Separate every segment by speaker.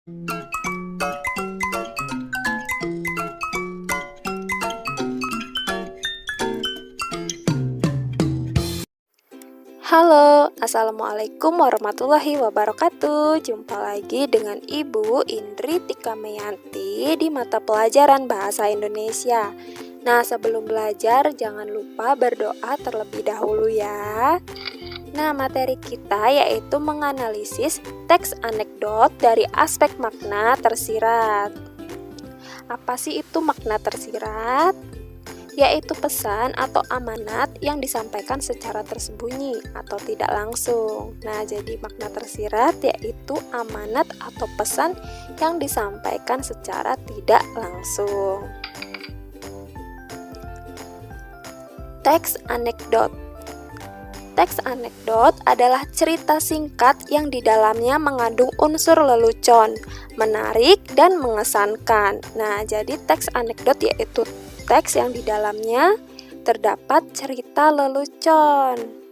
Speaker 1: Halo, Assalamualaikum warahmatullahi wabarakatuh. Jumpa lagi dengan Ibu Indri Tika Meyanti di mata pelajaran Bahasa Indonesia. Nah, sebelum belajar jangan lupa berdoa terlebih dahulu ya. Nah, materi kita yaitu menganalisis teks anekdot dari aspek makna tersirat. Apa sih itu makna tersirat? Yaitu pesan atau amanat yang disampaikan secara tersembunyi atau tidak langsung. Nah, jadi makna tersirat yaitu amanat atau pesan yang disampaikan secara tidak langsung. Teks anekdot. Teks anekdot adalah cerita singkat yang di dalamnya mengandung unsur lelucon, menarik, dan mengesankan. Nah, jadi teks anekdot yaitu teks yang di dalamnya terdapat cerita lelucon.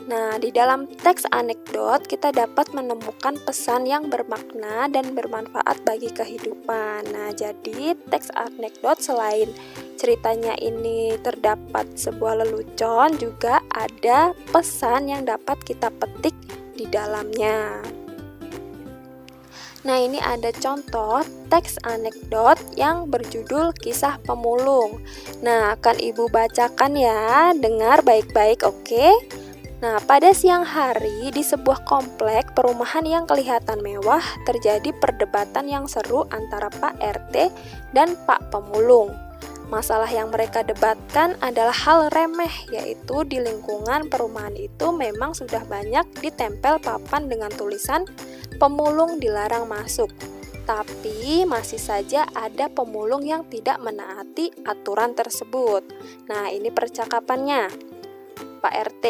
Speaker 1: Nah, di dalam teks anekdot kita dapat menemukan pesan yang bermakna dan bermanfaat bagi kehidupan. Nah, jadi teks anekdot selain ceritanya ini terdapat sebuah lelucon, juga ada pesan yang dapat kita petik di dalamnya. Nah, ini ada contoh teks anekdot yang berjudul Kisah Pemulung. Nah, akan Ibu bacakan ya, dengar baik-baik, oke? Nah, pada siang hari di sebuah komplek perumahan yang kelihatan mewah, terjadi perdebatan yang seru antara Pak RT dan Pak Pemulung. Masalah yang mereka debatkan adalah hal remeh, yaitu di lingkungan perumahan itu memang sudah banyak ditempel papan dengan tulisan pemulung dilarang masuk. Tapi masih saja ada pemulung yang tidak menaati aturan tersebut. Nah, ini percakapannya. Pak RT,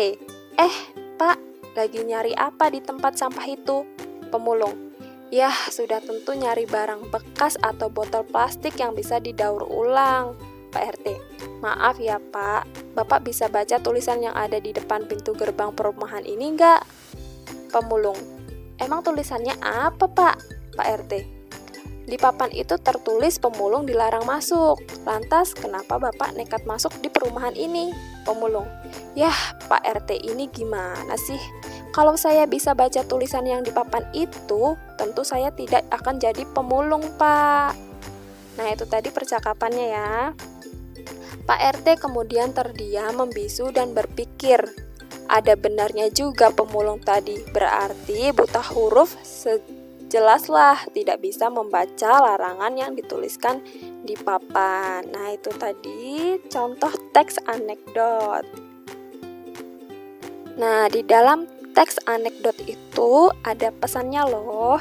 Speaker 1: Pak, lagi nyari apa di tempat sampah itu? Pemulung, yah, sudah tentu nyari barang bekas atau botol plastik yang bisa didaur ulang. Pak RT, maaf ya Pak, Bapak bisa baca tulisan yang ada di depan pintu gerbang perumahan ini enggak? Pemulung, emang tulisannya apa Pak? Pak RT, di papan itu tertulis pemulung dilarang masuk. Lantas kenapa Bapak nekat masuk di perumahan ini? Pemulung, yah Pak RT ini gimana sih? Kalau saya bisa baca tulisan yang di papan itu, tentu saya tidak akan jadi pemulung Pak. Nah, itu tadi percakapannya ya. Pak RT kemudian terdiam membisu dan berpikir, ada benarnya juga pemulung tadi, berarti buta huruf sejelaslah tidak bisa membaca larangan yang dituliskan di papan. Nah, itu tadi contoh teks anekdot. Nah, di dalam teks anekdot itu ada pesannya loh.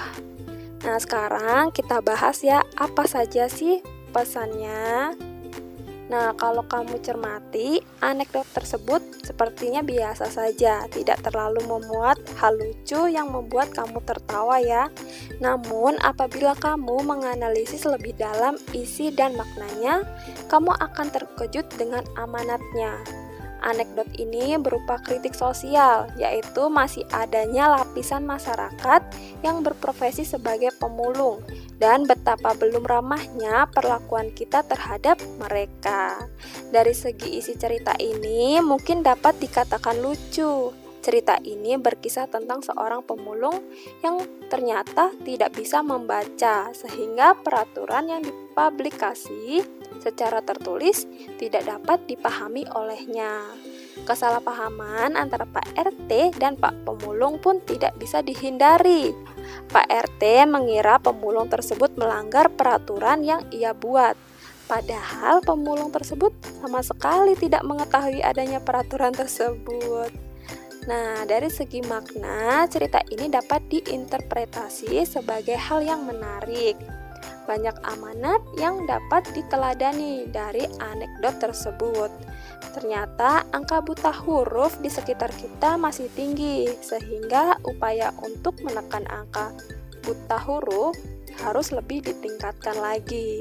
Speaker 1: Nah, sekarang kita bahas ya, apa saja sih pesannya. Nah, kalau kamu cermati, anekdot tersebut sepertinya biasa saja, tidak terlalu memuat hal lucu yang membuat kamu tertawa ya. Namun, apabila kamu menganalisis lebih dalam isi dan maknanya, kamu akan terkejut dengan amanatnya. Anekdot ini berupa kritik sosial, yaitu masih adanya lapisan masyarakat yang berprofesi sebagai pemulung dan betapa belum ramahnya perlakuan kita terhadap mereka. Dari segi isi cerita ini mungkin dapat dikatakan lucu. Cerita ini berkisah tentang seorang pemulung yang ternyata tidak bisa membaca, sehingga peraturan yang dipublikasi secara tertulis tidak dapat dipahami olehnya. Kesalahpahaman antara Pak RT dan Pak Pemulung pun tidak bisa dihindari. Pak RT mengira pemulung tersebut melanggar peraturan yang ia buat. Padahal pemulung tersebut sama sekali tidak mengetahui adanya peraturan tersebut. Nah, dari segi makna, cerita ini dapat diinterpretasi sebagai hal yang menarik. Banyak amanat yang dapat diteladani dari anekdot tersebut. Ternyata angka buta huruf di sekitar kita masih tinggi, sehingga upaya untuk menekan angka buta huruf harus lebih ditingkatkan lagi.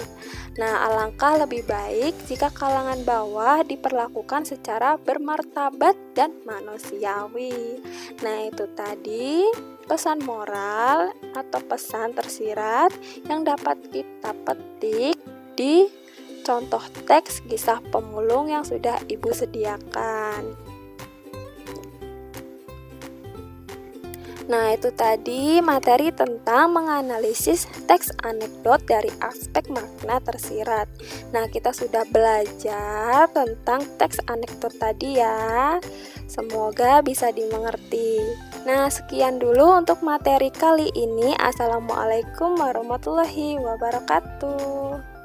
Speaker 1: Nah, alangkah lebih baik jika kalangan bawah diperlakukan secara bermartabat dan manusiawi. Nah, itu tadi pesan moral atau pesan tersirat yang dapat kita petik di contoh teks kisah pemulung yang sudah Ibu sediakan. Nah, itu tadi materi tentang menganalisis teks anekdot dari aspek makna tersirat. Nah, kita sudah belajar tentang teks anekdot tadi ya. Semoga bisa dimengerti. Nah, sekian dulu untuk materi kali ini. Assalamualaikum warahmatullahi wabarakatuh.